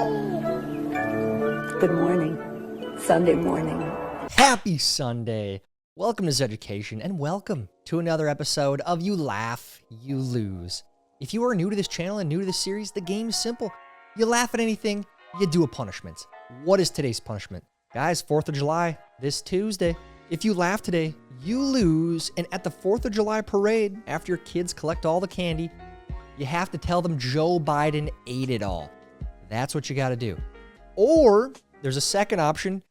Good morning. Sunday morning. Happy Sunday. Welcome to Zeducation and welcome to another episode of You Laugh, You Lose. If you are new to this channel and new to this series, the game is simple. You laugh at anything, you do a punishment. What is today's punishment? Guys, 4th of July, this Tuesday. If you laugh today, you lose, and at the 4th of July parade, after your kids collect all the candy, you have to tell them Joe Biden ate it all. That's what you gotta do. Or, there's a second option,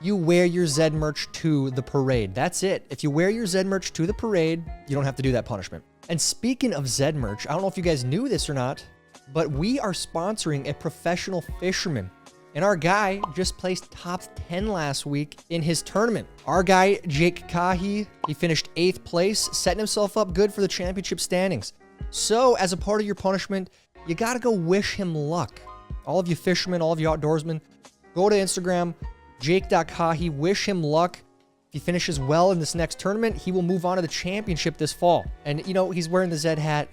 you wear your Zed merch to the parade. That's it. If you wear your Zed merch to the parade, you don't have to do that punishment. And speaking of Zed merch, I don't know if you guys knew this or not, but we are sponsoring a professional fisherman. And our guy just placed top 10 last week in his tournament. Our guy, Jake Kahi, he finished 8th place, setting himself up good for the championship standings. So, as a part of your punishment, you gotta go wish him luck. All of you fishermen, all of you outdoorsmen, go to Instagram, jake.kahi, wish him luck. If he finishes well in this next tournament, he will move on to the championship this fall. And, you know, he's wearing the Zed hat.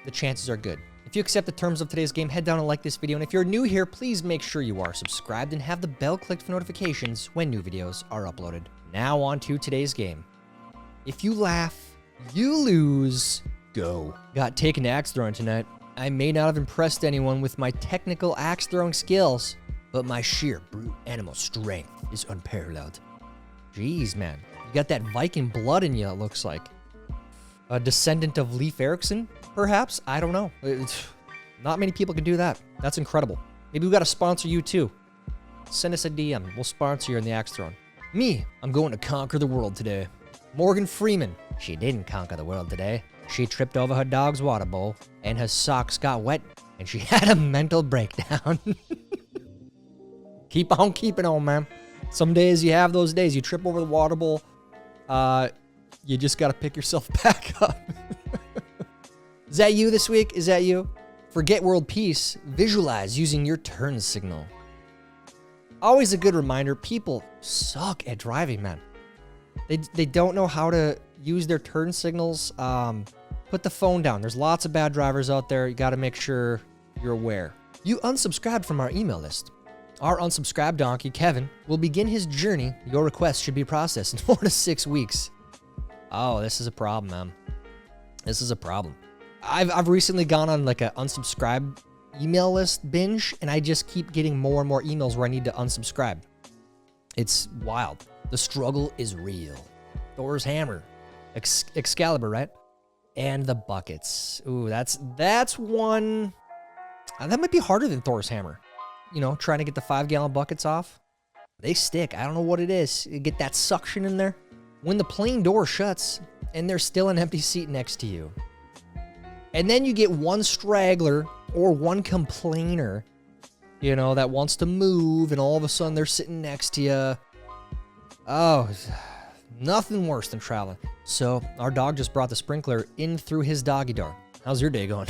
The chances are good. If you accept the terms of today's game, head down and like this video. And if you're new here, please make sure you are subscribed and have the bell clicked for notifications when new videos are uploaded. Now on to today's game. If you laugh, you lose. Go. Got taken to axe throwing tonight. I may not have impressed anyone with my technical axe throwing skills, but my sheer brute animal strength is unparalleled. Jeez, man. You got that Viking blood in you, it looks like. A descendant of Leif Erikson, perhaps? I don't know. Not many people can do that. That's incredible. Maybe we got to sponsor you too. Send us a DM. We'll sponsor you in the axe throwing. Me, I'm going to conquer the world today. Morgan Freeman. She didn't conquer the world today. She tripped over her dog's water bowl, and her socks got wet, and she had a mental breakdown. Keep on keeping on, man. Some days you have those days. You trip over the water bowl. You just got to pick yourself back up. Is that you this week? Is that you? Forget world peace. Visualize using your turn signal. Always a good reminder. People suck at driving, man. They don't know how to use their turn signals. Put the phone down. There's lots of bad drivers out there. You got to make sure you're aware. You unsubscribed from our email list. Our unsubscribed donkey, Kevin, will begin his journey. Your request should be processed in 4 to 6 weeks. Oh, this is a problem, man. This is a problem. I've recently gone on like a unsubscribe email list binge, and I just keep getting more and more emails where I need to unsubscribe. It's wild. The struggle is real. Thor's hammer. Excalibur, right? And the buckets. Ooh, that's one. That might be harder than Thor's hammer. You know, trying to get the 5-gallon buckets off. They stick. I don't know what it is. You get that suction in there. When the plane door shuts and there's still an empty seat next to you. And then you get one straggler or one complainer, you know, that wants to move, and all of a sudden they're sitting next to you. Oh, nothing worse than traveling. So our dog just brought the sprinkler in through his doggy door. How's your day going?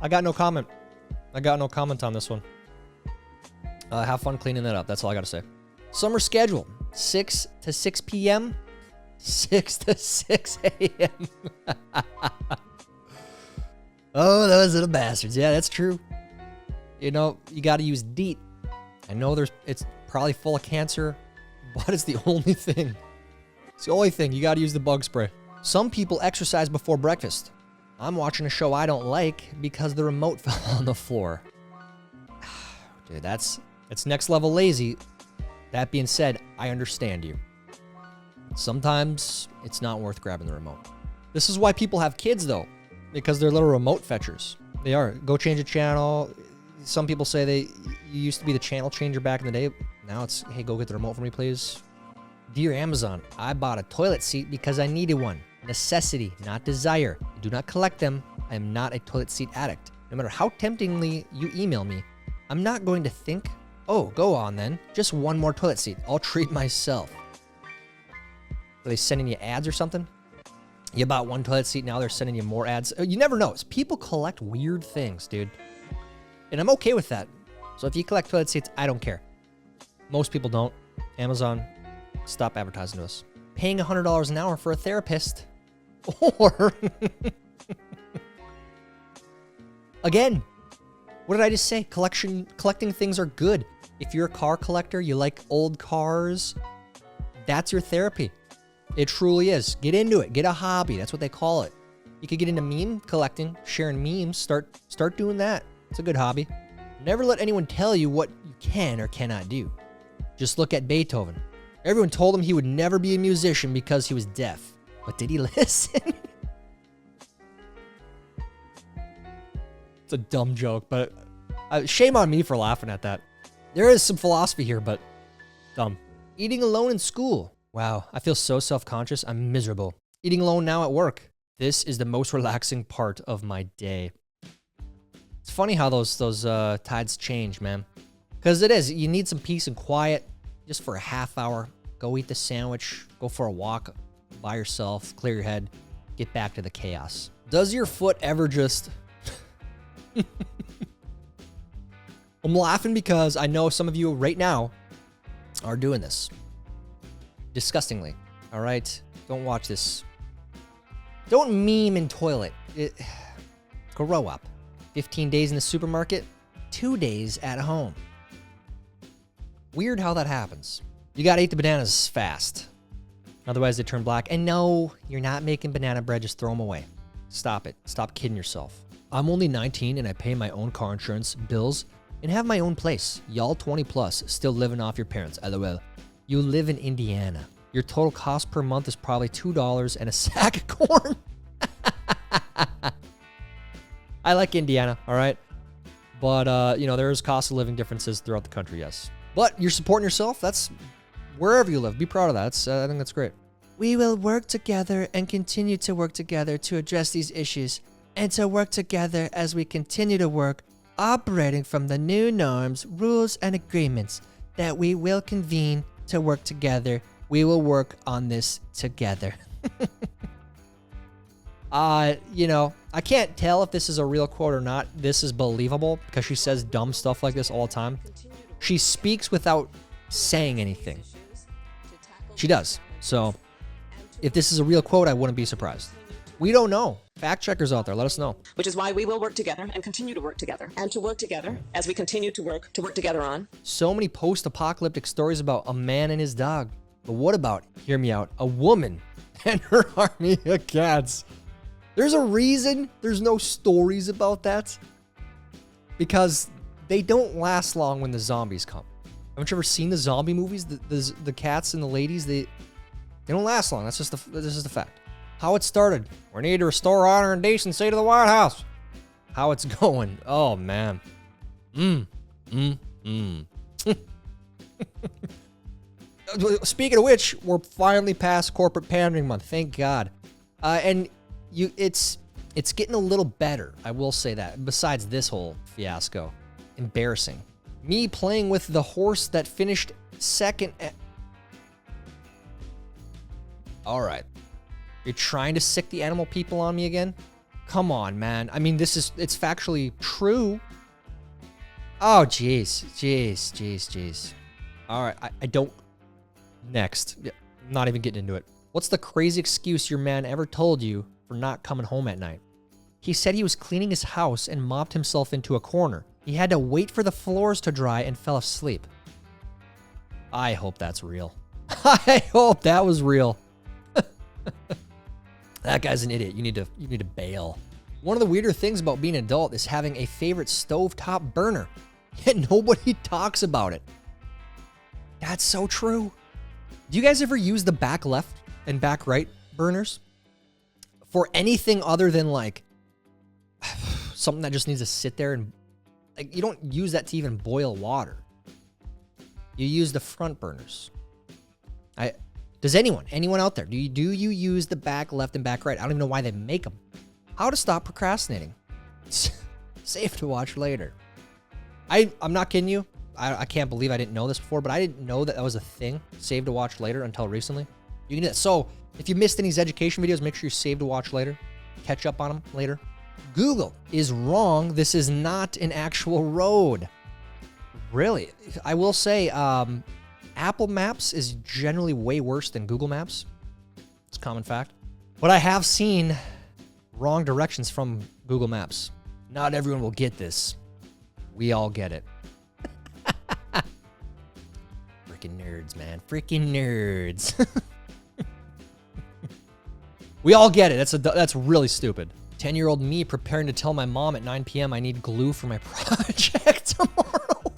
I got no comment. I got no comment on this one. Have fun cleaning that up. That's all I got to say. Summer schedule. 6 to 6 p.m. 6 to 6 a.m. Oh, those little bastards. Yeah, that's true. You know, you got to use DEET. I know it's probably full of cancer, but it's the only thing. It's the only thing. You got to use the bug spray. Some people exercise before breakfast. I'm watching a show I don't like because the remote fell on the floor. Dude, it's next level lazy. That being said, I understand you. Sometimes it's not worth grabbing the remote. This is why people have kids, though, because they're little remote fetchers. They are. Go change a channel. Some people say you used to be the channel changer back in the day. Now it's, hey, go get the remote for me, please. Dear Amazon, I bought a toilet seat because I needed one. Necessity, not desire. I do not collect them. I am not a toilet seat addict. No matter how temptingly you email me, I'm not going to think, oh, go on then. Just one more toilet seat. I'll treat myself. Are they sending you ads or something? You bought one toilet seat, now they're sending you more ads. You never know. People collect weird things, dude. And I'm okay with that. So if you collect toilet seats, I don't care. Most people don't. Amazon, stop advertising to us. Paying $100 an hour for a therapist. Or Again, what did I just say? Collecting things are good. If you're a car collector, you like old cars, that's your therapy. It truly is. Get into it. Get a hobby. That's what they call it. You could get into meme collecting, sharing memes. Start doing that. It's a good hobby. Never let anyone tell you what you can or cannot do. Just look at Beethoven. Everyone told him he would never be a musician because he was deaf. But did he listen? It's a dumb joke, but shame on me for laughing at that. There is some philosophy here, but dumb. Eating alone in school. Wow, I feel so self-conscious. I'm miserable. Eating alone now at work. This is the most relaxing part of my day. It's funny how those tides change, man. Because it is. You need some peace and quiet just for a half hour. Go eat the sandwich. Go for a walk by yourself. Clear your head. Get back to the chaos. Does your foot ever just... I'm laughing because I know some of you right now are doing this. Disgustingly. All right? Don't watch this. Don't meme in toilet. Grow up. 15 days in the supermarket, 2 days at home. Weird how that happens. You gotta eat the bananas fast. Otherwise they turn black. And no, you're not making banana bread, just throw them away. Stop it. Stop kidding yourself. I'm only 19 and I pay my own car insurance, bills, and have my own place. Y'all 20 plus, still living off your parents, LOL. You live in Indiana. Your total cost per month is probably $2 and a sack of corn. I like Indiana, all right? But, you know, there's cost of living differences throughout the country, yes. But you're supporting yourself. That's wherever you live. Be proud of that. I think that's great. We will work together and continue to work together to address these issues and to work together as we continue to work, operating from the new norms, rules, and agreements that we will convene to work together. We will work on this together. You know, I can't tell if this is a real quote or not. This is believable because she says dumb stuff like this all the time. She speaks without saying anything. She does. So if this is a real quote, I wouldn't be surprised. We don't know. Fact checkers out there, let us know. Which is why we will work together and continue to work together and to work together as we continue to work together on. So many post-apocalyptic stories about a man and his dog. But what about, hear me out, a woman and her army of cats? There's a reason there's no stories about that. Because they don't last long when the zombies come. Haven't you ever seen the zombie movies? The cats and the ladies, they don't last long. This is the fact. How it started. We need to restore honor and decency to the White House. How it's going. Oh, man. Speaking of which, we're finally past corporate pandering month. Thank God. And it's getting a little better. I will say that. Besides this whole fiasco. Embarrassing. Me playing with the horse that finished second. All right. You're trying to sick the animal people on me again? Come on, man. I mean, it's factually true. Oh, jeez. All right, I don't. Next. Not even getting into it. What's the crazy excuse your man ever told you for not coming home at night? He said he was cleaning his house and mopped himself into a corner. He had to wait for the floors to dry and fell asleep. I hope that's real. I hope that was real. That guy's an idiot. You need to bail. One of the weirder things about being an adult is having a favorite stovetop burner, yet nobody talks about it. That's so true. Do you guys ever use the back left and back right burners for anything other than like something that just needs to sit there and like you don't use that to even boil water? You use the front burners. Does anyone out there, do you use the back left and back right? I don't even know why they make them. How to stop procrastinating. Safe to watch later. I'm not kidding you. I can't believe I didn't know this before, but I didn't know that was a thing, save to watch later, until recently. You can do that. So if you missed any Zeducation videos, make sure you save to watch later. Catch up on them later. Google is wrong. This is not an actual road. Really? I will say, Apple Maps is generally way worse than Google Maps. It's a common fact. But I have seen wrong directions from Google Maps. Not everyone will get this. We all get it. Freaking nerds, man. Freaking nerds. We all get it. That's really stupid. 10-year-old me preparing to tell my mom at 9 p.m. I need glue for my project tomorrow.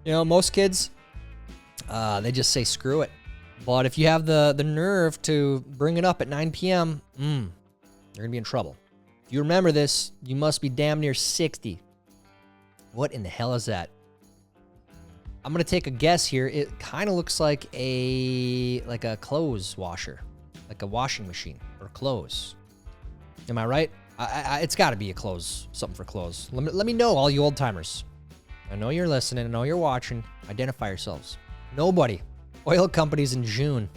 You know, most kids, they just say screw it. But if you have the nerve to bring it up at 9 p.m., you're going to be in trouble. If you remember this, you must be damn near 60. What in the hell is that? I'm going to take a guess here. It kind of looks like a clothes washer, like a washing machine or clothes. Am I right? It's got to be something for clothes. Let me know, all you old timers. I know you're listening. I know you're watching. Identify yourselves. Nobody. Oil companies in June.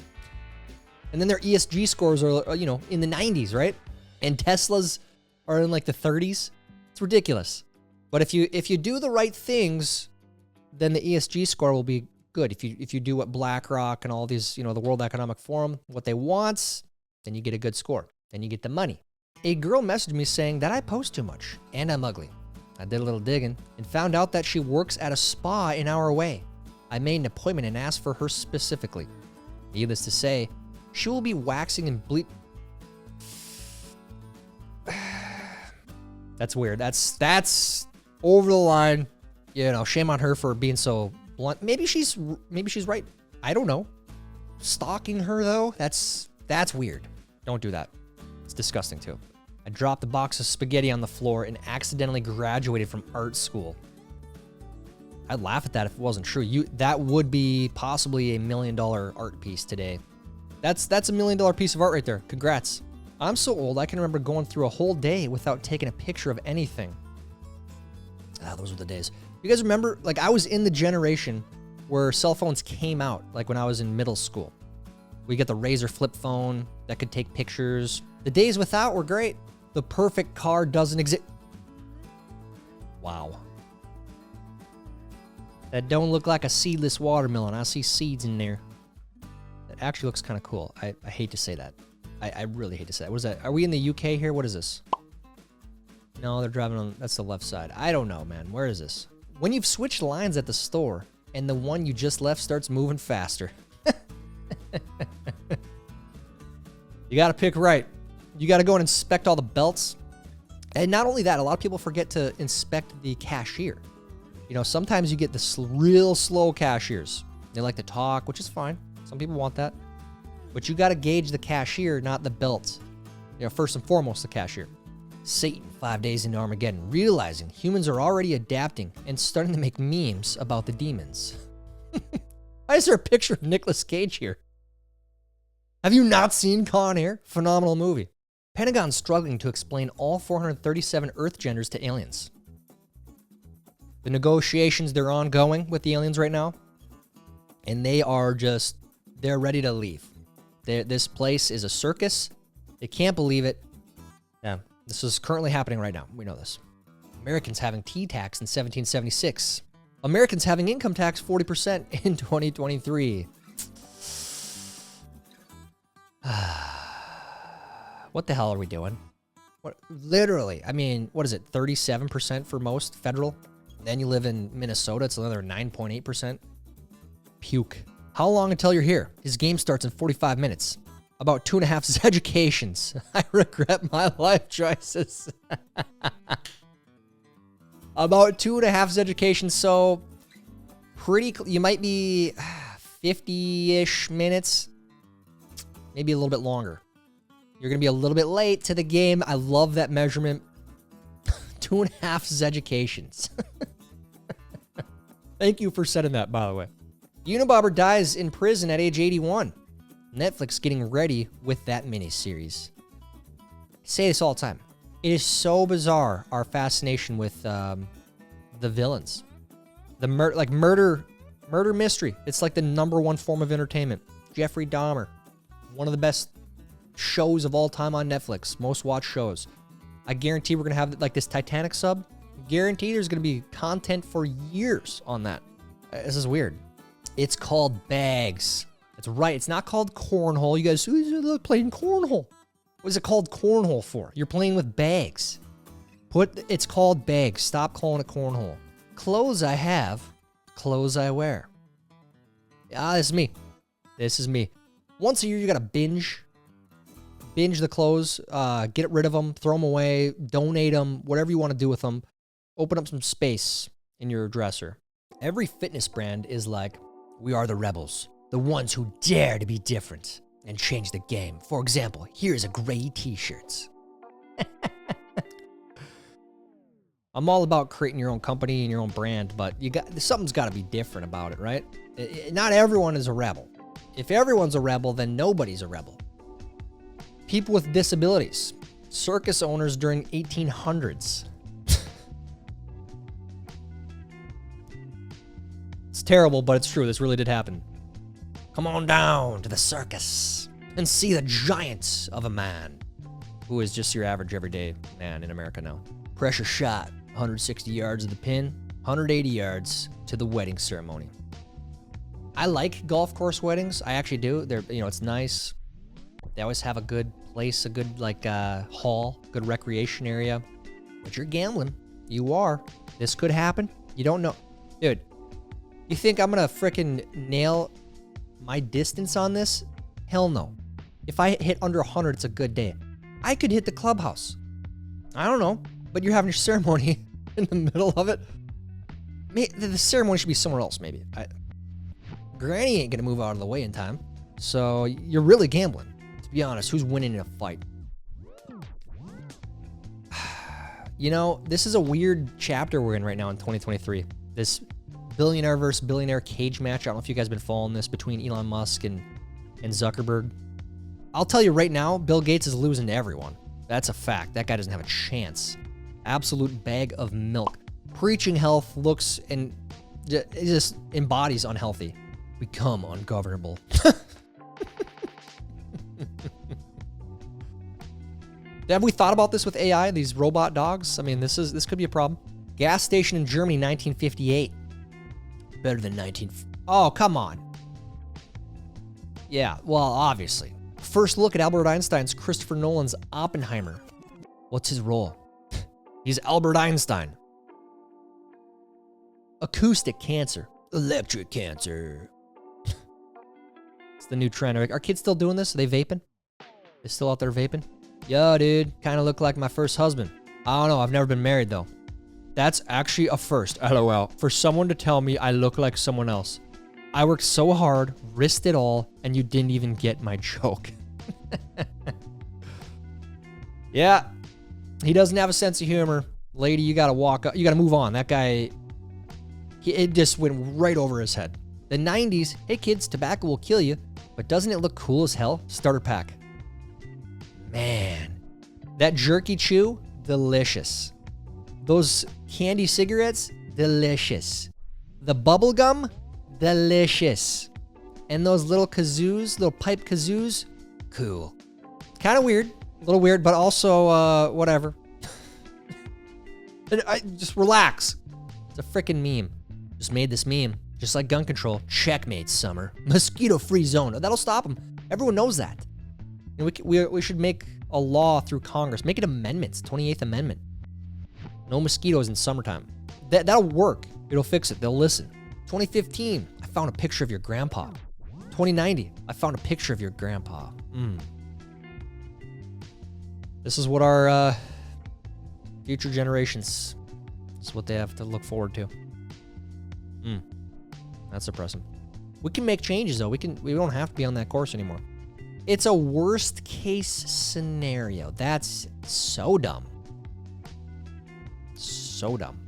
And then their ESG scores are, in the 90s, right? And Teslas are in like the 30s. It's ridiculous. But if you do the right things, then the ESG score will be good. If you do what BlackRock and all these, the World Economic Forum, what they want, then you get a good score. Then you get the money. A girl messaged me saying that I post too much and I'm ugly. I did a little digging and found out that she works at a spa an hour away. I made an appointment and asked for her specifically. Needless to say, she will be waxing and That's weird. That's over the line. Shame on her for being so blunt. Maybe she's right. I don't know. Stalking her though, that's weird. Don't do that. It's disgusting too. I dropped a box of spaghetti on the floor and accidentally graduated from art school. I'd laugh at that if it wasn't true. That would be possibly $1 million art piece today. That's a $1 million piece of art right there. Congrats. I'm so old I can remember going through a whole day without taking a picture of anything. Those were the days. You guys remember, I was in the generation where cell phones came out, like when I was in middle school. We got the Razr flip phone that could take pictures. The days without were great. The perfect car doesn't exist. Wow. That don't look like a seedless watermelon. I see seeds in there. That actually looks kind of cool. I hate to say that. I really hate to say that. What is that? Are we in the UK here? What is this? No, they're driving on... That's the left side. I don't know, man. Where is this? When you've switched lines at the store and the one you just left starts moving faster. You got to pick right. You got to go and inspect all the belts. And not only that, a lot of people forget to inspect the cashier. Sometimes you get the real slow cashiers. They like to talk, which is fine. Some people want that. But you got to gauge the cashier, not the belt. First and foremost, the cashier. Satan, 5 days into Armageddon, realizing humans are already adapting and starting to make memes about the demons. Why is there a picture of Nicolas Cage here? Have you not seen Con Air? Phenomenal movie. Pentagon's struggling to explain all 437 Earth genders to aliens. The negotiations, they're ongoing with the aliens right now. And they're ready to leave. This place is a circus. They can't believe it. Yeah, this is currently happening right now. We know this. Americans having tea tax in 1776. Americans having income tax 40% in 2023. What the hell are we doing? Literally, what is it? 37% for most federal? Then you live in Minnesota, it's another 9.8%. Puke. How long until you're here? His game starts in 45 minutes. About 2.5 Zeducations. I regret my life choices. About 2.5 Zeducations, so you might be 50-ish minutes. Maybe a little bit longer. You're going to be a little bit late to the game. I love that measurement. 2.5 Zeducations. Thank you for setting that, by the way. Unabomber dies in prison at age 81. Netflix getting ready with that miniseries. I say this all the time. It is so bizarre, our fascination with the villains. The murder mystery. It's like the #1 form of entertainment. Jeffrey Dahmer. One of the best shows of all time on Netflix. Most watched shows. I guarantee we're going to have this Titanic sub. Guarantee there's going to be content for years on that. This is weird. It's called bags. That's right. It's not called cornhole. You guys playing cornhole. What is it called cornhole for? You're playing with bags. It's called bags. Stop calling it cornhole. Clothes I have, clothes I wear. Ah, this is me. This is me. Once a year, you gotta binge the clothes, get rid of them, throw them away, donate them, whatever you want to do with them. Open up some space in your dresser. Every fitness brand is like, we are the rebels, the ones who dare to be different and change the game. For example, here's a gray t-shirts. I'm all about creating your own company and your own brand, but something's got to be different about it, right? Not everyone is a rebel. If everyone's a rebel, then nobody's a rebel. People with disabilities, circus owners during 1800s. It's terrible, but it's true. This really did happen. Come on down to the circus and see the giant of a man who is just your average everyday man in America now. Pressure shot, 160 yards of the pin, 180 yards to the wedding ceremony. I like golf course weddings. I actually do. It's nice. They always have a good place, a good hall, good recreation area. But you're gambling. You are. This could happen. You don't know. Dude, you think I'm gonna frickin' nail my distance on this? Hell no. If I hit under 100, it's a good day. I could hit the clubhouse. I don't know, but you're having your ceremony in the middle of it. The ceremony should be somewhere else, maybe. Granny ain't gonna move out of the way in time, so you're really gambling. To be honest, who's winning in a fight? This is a weird chapter we're in right now in 2023. This billionaire versus billionaire cage match. I don't know if you guys have been following this between Elon Musk and Zuckerberg. I'll tell you right now, Bill Gates is losing to everyone. That's a fact. That guy doesn't have a chance. Absolute bag of milk. Preaching health looks and it just embodies unhealthy. Become ungovernable. Have we thought about this with AI, these robot dogs? I mean, this could be a problem. Gas station in Germany, 1958. Better than 19... Oh, come on. Yeah, well, obviously. First look at Albert Einstein's Christopher Nolan's Oppenheimer. What's his role? He's Albert Einstein. Acoustic cancer. Electric cancer. It's the new trend. Are kids still doing this? Are they vaping? They still out there vaping? Yo, dude. Kind of look like my first husband. I don't know. I've never been married, though. That's actually a first, LOL. For someone to tell me I look like someone else. I worked so hard, risked it all, and you didn't even get my joke. Yeah. He doesn't have a sense of humor. Lady, you gotta walk up. You gotta move on. That guy, it just went right over his head. The 90s, hey kids, tobacco will kill you, but doesn't it look cool as hell? Starter pack. Man. That jerky chew, delicious. Those candy cigarettes, delicious. The bubble gum, delicious. And those little kazoos, little pipe kazoos, cool. Kind of weird, a little weird, but also, whatever. Just relax. It's a freaking meme. Just made this meme, just like gun control. Checkmate, Summer. Mosquito-free zone. That'll stop them. Everyone knows that. And we should make a law through Congress. Make it amendments, 28th Amendment. No mosquitoes in summertime. That'll work. It'll fix it. They'll listen. 2015, I found a picture of your grandpa. 2090, I found a picture of your grandpa. This is what our future generations, this is what they have to look forward to. That's depressing. We can make changes, though. We don't have to be on that course anymore. It's a worst case scenario. That's so dumb. So dumb.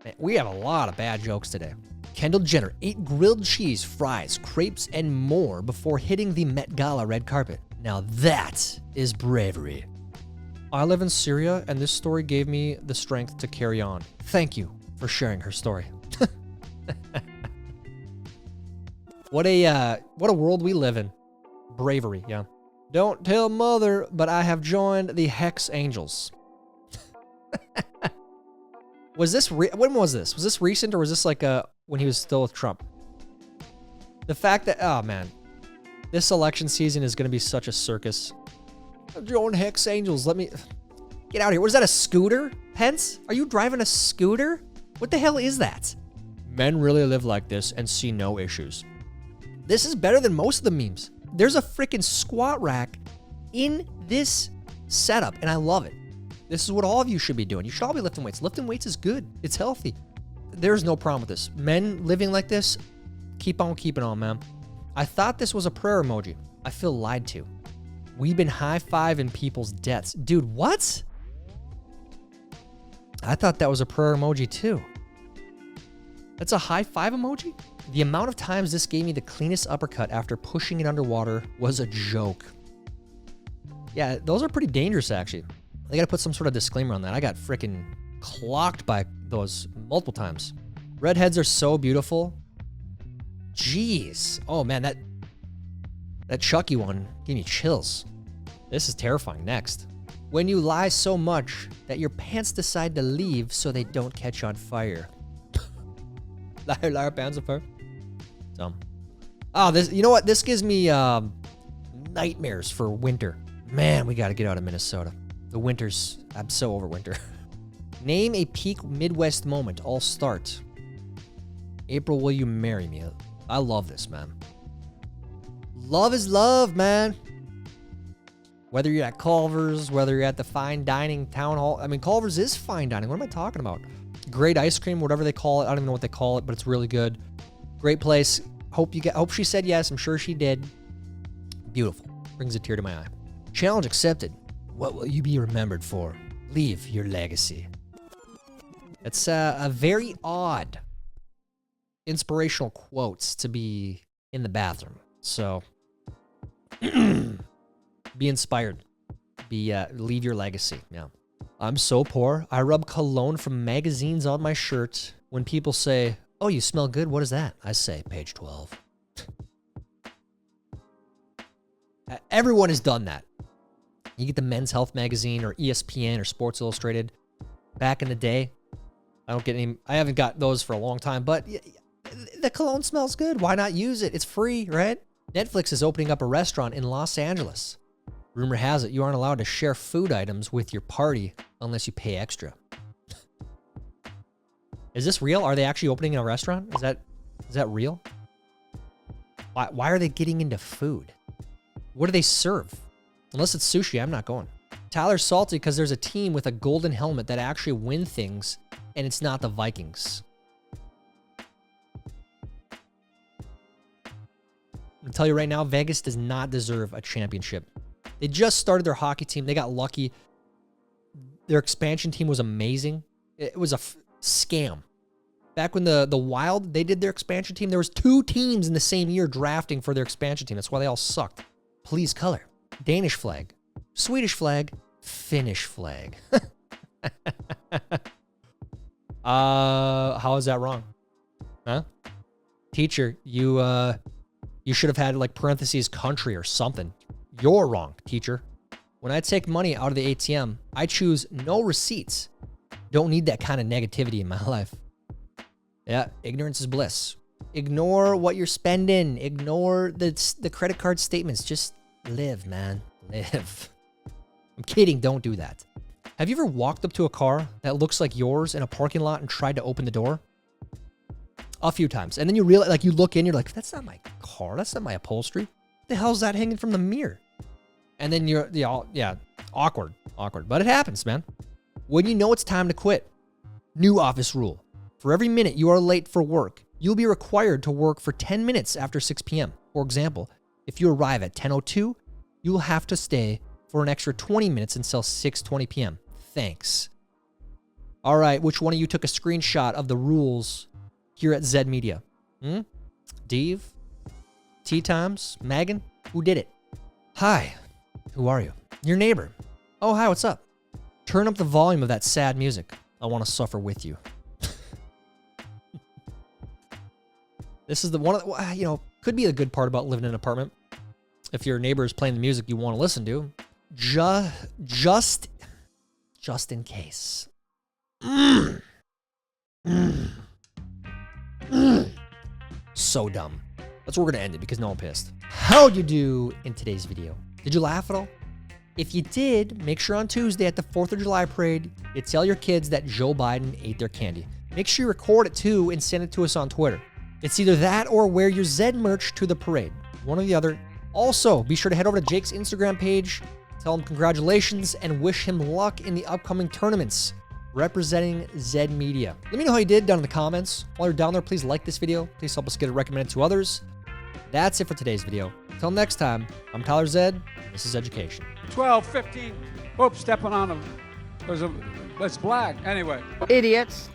Man, we have a lot of bad jokes today. Kendall Jenner ate grilled cheese, fries, crepes, and more before hitting the Met Gala red carpet. Now that is bravery. I live in Syria, and this story gave me the strength to carry on. Thank you for sharing her story. What a world we live in. Bravery, yeah. Don't tell mother, but I have joined the Hex Angels. When was this? Was this recent, or was this like when he was still with Trump? The fact that, oh man, this election season is going to be such a circus. Joan Hicks Angels, let me... Get out of here. What is that, a scooter? Pence? Are you driving a scooter? What the hell is that? Men really live like this and see no issues. This is better than most of the memes. There's a freaking squat rack in this setup, and I love it. This is what all of you should be doing. You should all be lifting weights. Lifting weights is good. It's healthy. There's no problem with this. Men living like this, keep on keeping on, man. I thought this was a prayer emoji. I feel lied to. We've been high-fiving people's deaths. Dude, what? I thought that was a prayer emoji too. That's a high-five emoji? The amount of times this gave me the cleanest uppercut after pushing it underwater was a joke. Yeah, those are pretty dangerous, actually. They gotta put some sort of disclaimer on that. I got freaking clocked by those multiple times. Redheads are so beautiful. Jeez. Oh man, that Chucky one gave me chills. This is terrifying. Next. When you lie so much that your pants decide to leave so they don't catch on fire. Liar, liar, pants on fire. Dumb. Oh, this, you know what? This gives me nightmares for winter. Man, we gotta get out of Minnesota. The winters, I'm so over winter. Name a peak Midwest moment. I'll start. April, will you marry me? I love this, man. Love is love, man. Whether you're at Culver's, whether you're at the fine dining town hall. I mean, Culver's is fine dining. What am I talking about? Great ice cream, whatever they call it. I don't even know what they call it, but it's really good. Great place. Hope she said yes. I'm sure she did. Beautiful. Brings a tear to my eye. Challenge accepted. What will you be remembered for? Leave your legacy. It's a very odd inspirational quotes to be in the bathroom. So be inspired. Leave your legacy. Yeah. I'm so poor. I rub cologne from magazines on my shirt. When people say, "Oh, you smell good. What is that?" I say, page 12. Everyone has done that. You get the Men's Health magazine or ESPN or Sports Illustrated. Back in the day, I haven't got those for a long time, but the cologne smells good. Why not use it? It's free, right? Netflix is opening up a restaurant in Los Angeles. Rumor has it you aren't allowed to share food items with your party unless you pay extra. Is this real? Are they actually opening a restaurant? Is that real? Why are they getting into food? What do they serve? Unless it's sushi, I'm not going. Tyler's salty because there's a team with a golden helmet that actually win things, and it's not the Vikings. I'm gonna tell you right now, Vegas does not deserve a championship. They just started their hockey team. They got lucky. Their expansion team was amazing. It was a scam. Back when the Wild, they did their expansion team, there was 2 teams in the same year drafting for their expansion team. That's why they all sucked. Please color. Danish flag. Swedish flag. Finnish flag. How is that wrong? Huh? Teacher, you should have had like parentheses country or something. You're wrong, teacher. When I take money out of the ATM, I choose no receipts. Don't need that kind of negativity in my life. Yeah, ignorance is bliss. Ignore what you're spending. Ignore the credit card statements. Just live, man. Live. I'm kidding. Don't do that. Have you ever walked up to a car that looks like yours in a parking lot and tried to open the door? A few times. And then you realize, like, you look in, you're like, that's not my car. That's not my upholstery. What the hell's that hanging from the mirror? And then you're, yeah, awkward. But it happens, man. When you know it's time to quit. New office rule. For every minute you are late for work, you'll be required to work for 10 minutes after 6 p.m. For example, if you arrive at 10:02, you will have to stay for an extra 20 minutes until 6:20 p.m. Thanks. All right, which one of you took a screenshot of the rules here at Zed Media? Dave? Tea Times? Megan? Who did it? Hi. Who are you? Your neighbor. Oh, hi, what's up? Turn up the volume of that sad music. I want to suffer with you. This is the one, could be a good part about living in an apartment. If your neighbor is playing the music you want to listen to, just in case. So dumb. That's where we're going to end it because no one pissed. How'd you do in today's video? Did you laugh at all? If you did, make sure on Tuesday at the 4th of July parade, you tell your kids that Joe Biden ate their candy. Make sure you record it too and send it to us on Twitter. It's either that or wear your Zed merch to the parade. One or the other. Also, be sure to head over to Jake's Instagram page, tell him congratulations, and wish him luck in the upcoming tournaments representing Zed Media. Let me know how you did down in the comments. While you're down there, please like this video. Please help us get it recommended to others. That's it for today's video. Until next time, I'm Tyler Zed. This is Zeducation. 12, 15. Oops, stepping on them. It's black. Anyway. Idiots.